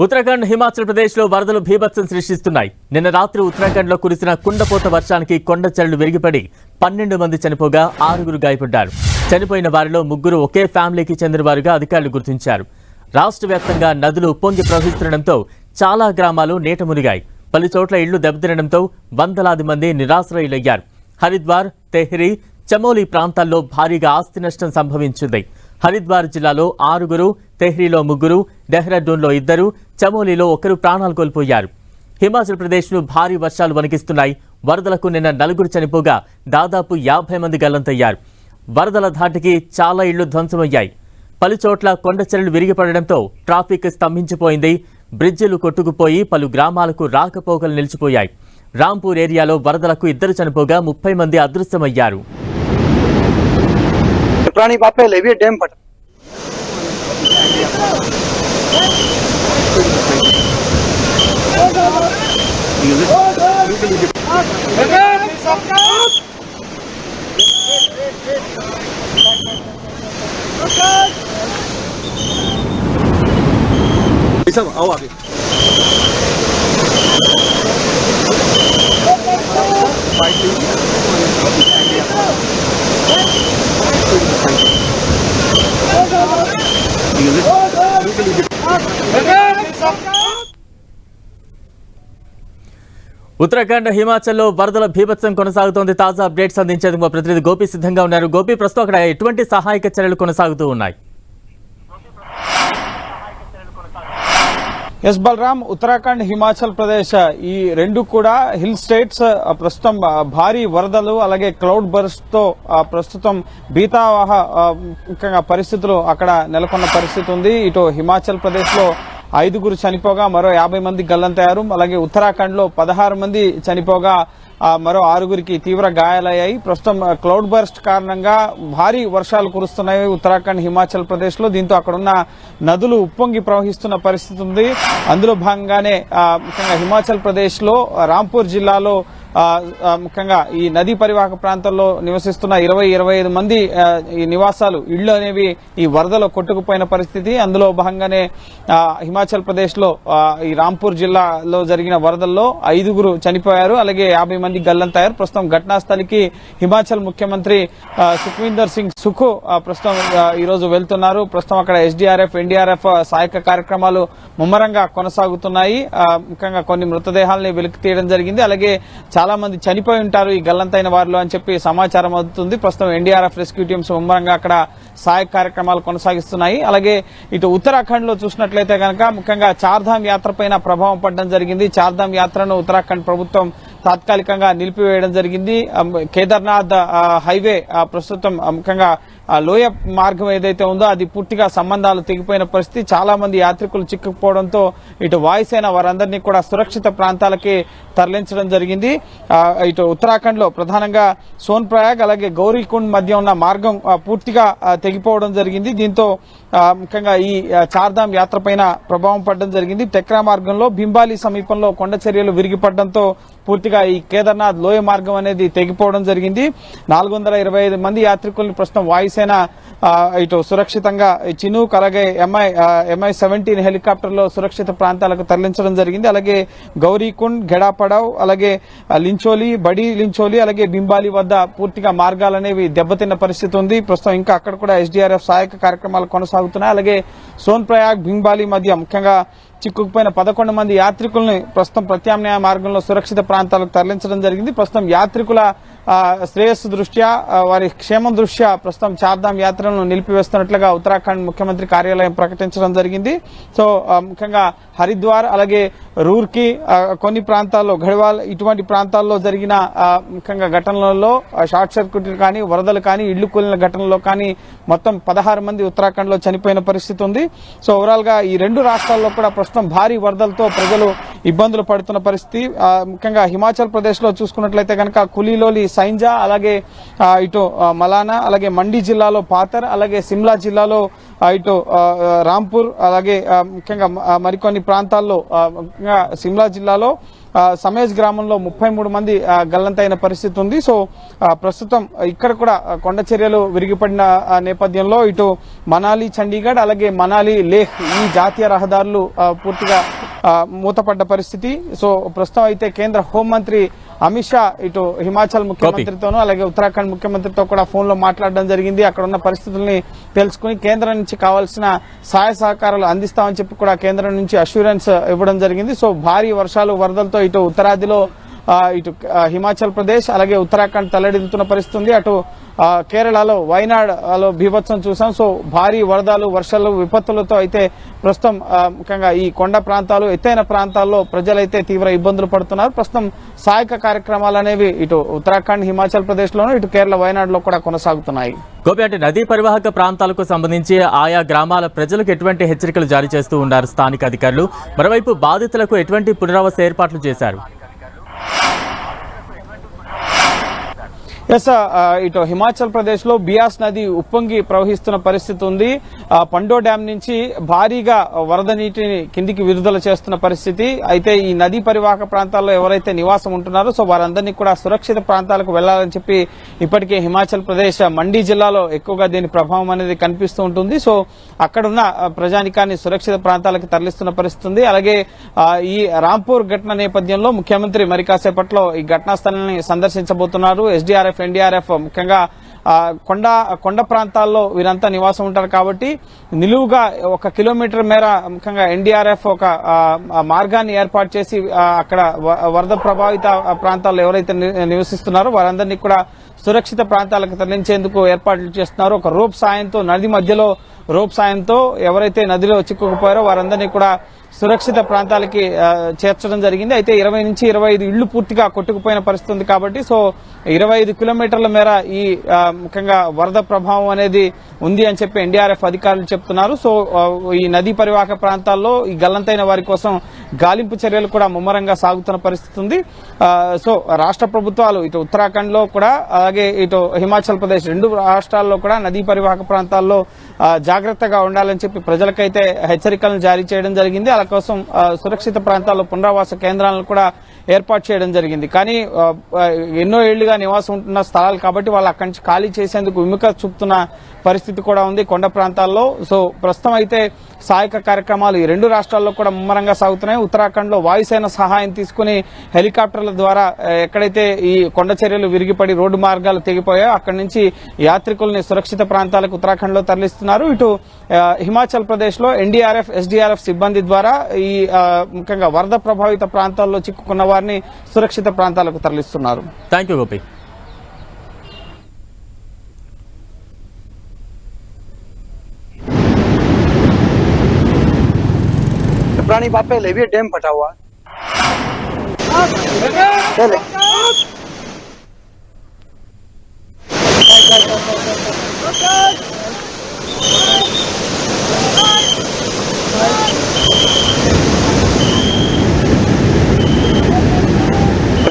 ఉత్తరాఖండ్ హిమాచల్ ప్రదేశ్ లో వరదలు భీభత్సం సృష్టిస్తున్నాయి. నిన్న రాత్రి ఉత్తరాఖండ్ లో కురిసిన కుండపోత వర్షానికి కొండ చర్యలు విరిగిపడి 12 మంది చనిపోగా 6 గాయపడ్డారు. చనిపోయిన వారిలో 3 ఒకే ఫ్యామిలీకి చెందిన వారుగా అధికారులు గుర్తించారు. రాష్ట్ర వ్యాప్తంగా నదులు ఉప్పొంగి ప్రవహిస్తుండటంతో చాలా గ్రామాలు నీట మునిగాయి. పలు చోట్ల ఇళ్లు దెబ్బతినడంతో వందలాది మంది నిరాశ్రయులయ్యారు. హరిద్వార్, తెహ్రీ, చమోలీ ప్రాంతాల్లో భారీగా ఆస్తి నష్టం సంభవించింది. హరిద్వార్ జిల్లాలో 6, తెహ్రీలో 3, డెహ్రాడూన్లో 2, చమోలీలో 1 ప్రాణాలు కోల్పోయారు. హిమాచల్ ప్రదేశ్ను భారీ వర్షాలు వణికిస్తున్నాయి. వరదలకు నిన్న 4 చనిపోగా దాదాపు 50 మంది గల్లంతయ్యారు. వరదల ధాటికి చాలా ఇళ్లు ధ్వంసమయ్యాయి. పలుచోట్ల కొండచర్యలు విరిగిపడడంతో ట్రాఫిక్ స్తంభించిపోయింది. బ్రిడ్జిలు కొట్టుకుపోయి పలు గ్రామాలకు రాకపోకలు నిలిచిపోయాయి. రాంపూర్ ఏరియాలో వరదలకు 2 చనిపోగా 30 మంది అదృశ్యమయ్యారు. पुरानी बात पे लेवी डैम फटा सब आओ आगे ఉత్తరాఖండ్, హిమాచల్లో వరదల భీభత్సం కొనసాగుతోంది. తాజా అప్డేట్స్ అందించేందుకు మా ప్రతినిధి గోపి సిద్ధంగా ఉన్నారు. గోపి, ప్రస్తుతం అక్కడ ఎటువంటి సహాయక చర్యలు కొనసాగుతూ ఉన్నాయి? ఎస్ బలరాం, ఉత్తరాఖండ్, హిమాచల్ ప్రదేశ్ ఈ రెండు కూడా హిల్ స్టేట్స్ ప్రస్తుతం భారీ వరదలు అలాగే క్లౌడ్ బర్స్ట్ తో ప్రస్తుతం భీతావహ ముఖ్యంగా పరిస్థితులు అక్కడ నెలకొన్న పరిస్థితి ఉంది. ఇటు హిమాచల్ ప్రదేశ్ లో 5 చనిపోగా మరో 50 మంది గల్లంతయ్యారు. అలాగే ఉత్తరాఖండ్ లో 16 మంది చనిపోగా మరో 6 తీవ్ర గాయాలయ్యాయి. ప్రస్తుతం క్లౌడ్ బర్స్ట్ కారణంగా భారీ వర్షాలు కురుస్తున్నాయి ఉత్తరాఖండ్, హిమాచల్ ప్రదేశ్ లో. దీంతో అక్కడున్న నదులు ఉప్పొంగి ప్రవహిస్తున్న పరిస్థితి ఉంది. అందులో భాగంగానే ముఖ్యంగా హిమాచల్ ప్రదేశ్ లో రాంపూర్ జిల్లాలో ముఖ్యంగా ఈ నదీ పరివాహక ప్రాంతాల్లో నివసిస్తున్న 20-25 మంది ఈ నివాసాలు, ఇళ్లు అనేవి ఈ వరదలో కొట్టుకుపోయిన పరిస్థితి. అందులో భాగంగానే హిమాచల్ ప్రదేశ్ లో ఈ రాంపూర్ జిల్లాలో జరిగిన వరదల్లో 5 చనిపోయారు, అలాగే 50 మంది గల్లంతయ్యారు. ప్రస్తుతం ఘటనా స్థలికి హిమాచల్ ముఖ్యమంత్రి సుఖ్వీందర్ సింగ్ సుఖ్ ప్రస్తుతం ఈ రోజు వెళ్తున్నారు. ప్రస్తుతం అక్కడ ఎస్డీఆర్ఎఫ్, ఎన్డీఆర్ఎఫ్ సహాయక కార్యక్రమాలు ముమ్మరంగా కొనసాగుతున్నాయి. ముఖ్యంగా కొన్ని మృతదేహాలని వెలికి తీయడం జరిగింది. అలాగే చాలా మంది చనిపోయి ఉంటారు ఈ గల్లంతైన వారిలో అని చెప్పి సమాచారం అందుతుంది. ప్రస్తుతం ఎన్డీఆర్ఎఫ్ రెస్క్యూ టీమ్స్ ముమ్మరంగా అక్కడ సహాయక కార్యక్రమాలు కొనసాగిస్తున్నాయి. అలాగే ఇటు ఉత్తరాఖండ్ లో చూసినట్లయితే కనుక ముఖ్యంగా చార్ధామ్ యాత్ర పైన ప్రభావం పడడం జరిగింది. చార్ధామ్ యాత్రను ఉత్తరాఖండ్ ప్రభుత్వం తాత్కాలికంగా నిలిపివేయడం జరిగింది. కేదార్నాథ్ హైవే ప్రస్తుతం ముఖ్యంగా లోయ మార్గం ఏదైతే ఉందో అది పూర్తిగా సంబంధాలు తెగిపోయిన పరిస్థితి. చాలా మంది యాత్రికులు చిక్కుకుపోవడంతో ఇటు వాయుసేన వారందరినీ కూడా సురక్షిత ప్రాంతాలకి తరలించడం జరిగింది. ఇటు ఉత్తరాఖండ్ లో ప్రధానంగా సోన్ప్రయాగ్ అలాగే గౌరీకుండ్ మధ్య ఉన్న మార్గం పూర్తిగా తెగిపోవడం జరిగింది. దీంతో ముఖ్యంగా ఈ చార్ధామ్ యాత్ర పైన ప్రభావం పడడం జరిగింది. టెక్రా మార్గంలో భింబాలి సమీపంలో కొండ చర్యలు విరిగిపడడంతో పూర్తిగా ఈ కేదార్నాథ్ లోయ మార్గం అనేది తెగిపోవడం జరిగింది. 425 మంది యాత్రికులను ప్రస్తుతం వాయుసేన ఇటు సురక్షితంగా చినూక్ అలాగే MI-17 హెలికాప్టర్లో సురక్షిత ప్రాంతాలకు తరలించడం జరిగింది. అలాగే గౌరీకుండ్, గెడాపడావ్, అలాగే లించోలి, బడి లించోలి, అలాగే బింబాలి వద్ద పూర్తిగా మార్గాలనేవి దెబ్బతిన్న పరిస్థితి ఉంది. ప్రస్తుతం ఇంకా అక్కడ కూడా ఎస్డీఆర్ఎఫ్ సహాయక కార్యక్రమాలు కొనసాగుతున్నాయి. అలాగే సోన్ప్రయాగ్, బింబాలి మధ్య ముఖ్యంగా చిక్కుకుపోయిన 11 మంది యాత్రికుల్ని ప్రస్తుతం ప్రత్యామ్నాయ మార్గంలో సురక్షిత ప్రాంతాలకు తరలించడం జరిగింది. ప్రస్తుతం యాత్రికుల శ్రేయస్సు దృష్ట్యా, వారి క్షేమం దృష్ట్యా ప్రస్తుతం చార్ధామ్ యాత్రలను నిలిపివేస్తున్నట్లుగా ఉత్తరాఖండ్ ముఖ్యమంత్రి కార్యాలయం ప్రకటించడం జరిగింది. సో ముఖ్యంగా హరిద్వార్ అలాగే రూర్కీ కొన్ని ప్రాంతాల్లో, గఢ్వాల్ ఇటువంటి ప్రాంతాల్లో జరిగిన ముఖ్యంగా ఘటనలలో షార్ట్ సర్క్యూట్లు కానీ, వరదలు కానీ, ఇళ్లు కూలిన ఘటనలో కానీ మొత్తం 16 మంది ఉత్తరాఖండ్ లో చనిపోయిన పరిస్థితి ఉంది. సో ఓవరాల్ గా ఈ 2 రాష్ట్రాల్లో కూడా ప్రస్తుతం భారీ వరదలతో ప్రజలు ఇబ్బందులు పడుతున్న పరిస్థితి. ముఖ్యంగా హిమాచల్ ప్రదేశ్ లో చూసుకున్నట్లయితే కనుక కులీలోలి, సైంజా, అలాగే ఇటు మలానా, అలాగే మండి జిల్లాలో పాతర్, అలాగే సిమ్లా జిల్లాలో ఇటు రాంపూర్, అలాగే ముఖ్యంగా మరికొన్ని ప్రాంతాల్లో సిమ్లా జిల్లాలో సమేజ్ గ్రామంలో 33 మంది గల్లంతైన పరిస్థితి ఉంది. సో ప్రస్తుతం ఇక్కడ కూడా కొండ చర్యలు విరిగిపడిన నేపథ్యంలో ఇటు మనాలి చండీగఢ్ అలాగే మనాలి లేహ్ ఈ జాతీయ రహదారులు పూర్తిగా మూతపడ్డ పరిస్థితి. సో ప్రస్తుతం అయితే కేంద్ర హోంమంత్రి అమిత్ షా ఇటు హిమాచల్ ముఖ్యమంత్రితోనూ అలాగే ఉత్తరాఖండ్ ముఖ్యమంత్రితో కూడా ఫోన్ లో మాట్లాడడం జరిగింది. అక్కడ ఉన్న పరిస్థితుల్ని తెలుసుకుని కేంద్రం నుంచి కావాల్సిన సహాయ సహకారాలు అందిస్తామని చెప్పి కూడా కేంద్రం నుంచి అష్యూరెన్స్ ఇవ్వడం జరిగింది. సో భారీ వర్షాలు వరదలతో ఇటు ఉత్తరాదిలో ఇటు హిమాచల్ ప్రదేశ్ అలాగే ఉత్తరాఖండ్ తల్లడిల్లుతున్న పరిస్థితి ఉంది. అటు కేరళలో వైనాడ్లో బీభత్సం చూసాం. సో భారీ వరదలు వర్షాలు విపత్తులతో అయితే ప్రస్తుతం ముఖ్యంగా ఈ కొండ ప్రాంతాలు ఎత్తైన ప్రాంతాల్లో ప్రజలైతే తీవ్ర ఇబ్బందులు పడుతున్నారు. ప్రస్తుతం సహాయక కార్యక్రమాలు అనేవి ఇటు ఉత్తరాఖండ్ హిమాచల్ ప్రదేశ్ లోను ఇటు కేరళ వైనాడులో కూడా కొనసాగుతున్నాయి. గోపి, అంటే నదీ పరివాహక ప్రాంతాలకు సంబంధించి ఆయా గ్రామాల ప్రజలకు ఎటువంటి హెచ్చరికలు జారీ చేస్తూ ఉన్నారు స్థానిక అధికారులు? మరోవైపు బాధితులకు ఎటువంటి పునరావాస ఏర్పాట్లు చేశారు? ఇటు హిమాచల్ ప్రదేశ్ లో బియాస్ నది ఉప్పొంగి ప్రవహిస్తున్న పరిస్థితి ఉంది. పండో డ్యాం నుంచి భారీగా వరద నీటిని కిందికి విడుదల చేస్తున్న పరిస్థితి. అయితే ఈ నదీ పరివాహక ప్రాంతాల్లో ఎవరైతే నివాసం ఉంటున్నారో సో వారందరినీ కూడా సురక్షిత ప్రాంతాలకు వెళ్లాలని చెప్పి ఇప్పటికే హిమాచల్ ప్రదేశ్ మండీ జిల్లాలో ఎక్కువగా దీని ప్రభావం అనేది కనిపిస్తూ ఉంటుంది. సో అక్కడున్న ప్రజానికాన్ని సురక్షిత ప్రాంతాలకు తరలిస్తున్న పరిస్థితి ఉంది. అలాగే ఈ రాంపూర్ ఘటన నేపథ్యంలో ముఖ్యమంత్రి మరి కాసేపట్లో ఈ ఘటనా స్థలాన్ని సందర్శించబోతున్నారు. ఎస్డీఆర్ఎఫ్ ఎన్డీఆర్ఎఫ్ ముఖ్యంగా కొండ ప్రాంతాల్లో వీరంతా నివాసం ఉంటారు కాబట్టి నిలువుగా 1 కిలోమీటర్ మేర ముఖ్యంగా ఎన్డీఆర్ఎఫ్ ఒక మార్గాన్ని ఏర్పాటు చేసి అక్కడ వరద ప్రభావిత ప్రాంతాల్లో ఎవరైతే నివసిస్తున్నారో వారందరినీ కూడా సురక్షిత ప్రాంతాలకు తరలించేందుకు ఏర్పాట్లు చేస్తున్నారు. ఒక రోప్ సాయంతో నది మధ్యలో రోప్ సాయంతో ఎవరైతే నదిలో చిక్కుకుపోయారో వారందరినీ కూడా సురక్షిత ప్రాంతాలకి చేర్చడం జరిగింది. అయితే 20 నుంచి 25 ఇళ్లు పూర్తిగా కొట్టుకుపోయిన పరిస్థితి ఉంది కాబట్టి సో 25 కిలోమీటర్ల మేర ఈ ముఖ్యంగా వరద ప్రభావం అనేది ఉంది అని చెప్పి ఎన్డీఆర్ఎఫ్ అధికారులు చెప్తున్నారు. సో ఈ నదీ పరివాహక ప్రాంతాల్లో ఈ గల్లంతైన వారి కోసం గాలింపు చర్యలు కూడా ముమ్మరంగా సాగుతున్న పరిస్థితి ఉంది. సో రాష్ట్ర ప్రభుత్వాలు ఇటు ఉత్తరాఖండ్ లో కూడా అలాగే ఇటు హిమాచల్ ప్రదేశ్ 2 రాష్ట్రాల్లో కూడా నదీ పరివాహక ప్రాంతాల్లో జాగ్రత్తగా ఉండాలని చెప్పి ప్రజలకైతే హెచ్చరికలను జారీ చేయడం జరిగింది. అలా కోసం సురక్షిత ప్రాంతాల్లో పునరావాస కేంద్రాలను కూడా ఏర్పాటు చేయడం జరిగింది. కానీ ఎన్నో ఏళ్లుగా నివాసం ఉంటున్న స్థలాలు కాబట్టి వాళ్ళు అక్కడి నుంచి ఖాళీ చేసేందుకు విముఖత చూపుతున్న పరిస్థితి కూడా ఉంది కొండ ప్రాంతాల్లో. సో ప్రస్తుతం అయితే సహాయక కార్యక్రమాలు ఈ 2 రాష్ట్రాల్లో కూడా ముమ్మరంగా సాగుతున్నాయి. ఉత్తరాఖండ్ లో వాయుసేన సహాయం తీసుకుని హెలికాప్టర్ల ద్వారా ఎక్కడైతే ఈ కొండ చర్యలు విరిగిపడి రోడ్డు మార్గాలు తెగిపోయాయో అక్కడి నుంచి యాత్రికుల్ని సురక్షిత ప్రాంతాలకు ఉత్తరాఖండ్ లో తరలిస్తున్నారు. ఇటు హిమాచల్ ప్రదేశ్ లో ఎన్డీఆర్ఎఫ్ ఎస్డీఆర్ఎఫ్ సిబ్బంది ద్వారా ఈ ముఖ్యంగా వరద ప్రభావిత ప్రాంతాల్లో చిక్కుకున్న వారిని సురక్షిత ప్రాంతాలకు తరలిస్తున్నారు. Thank you Gopi. पुरानी बात पहले भी डैम फटा हुआ पहले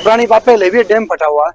पुरानी बात पहले भी डैम फटा हुआ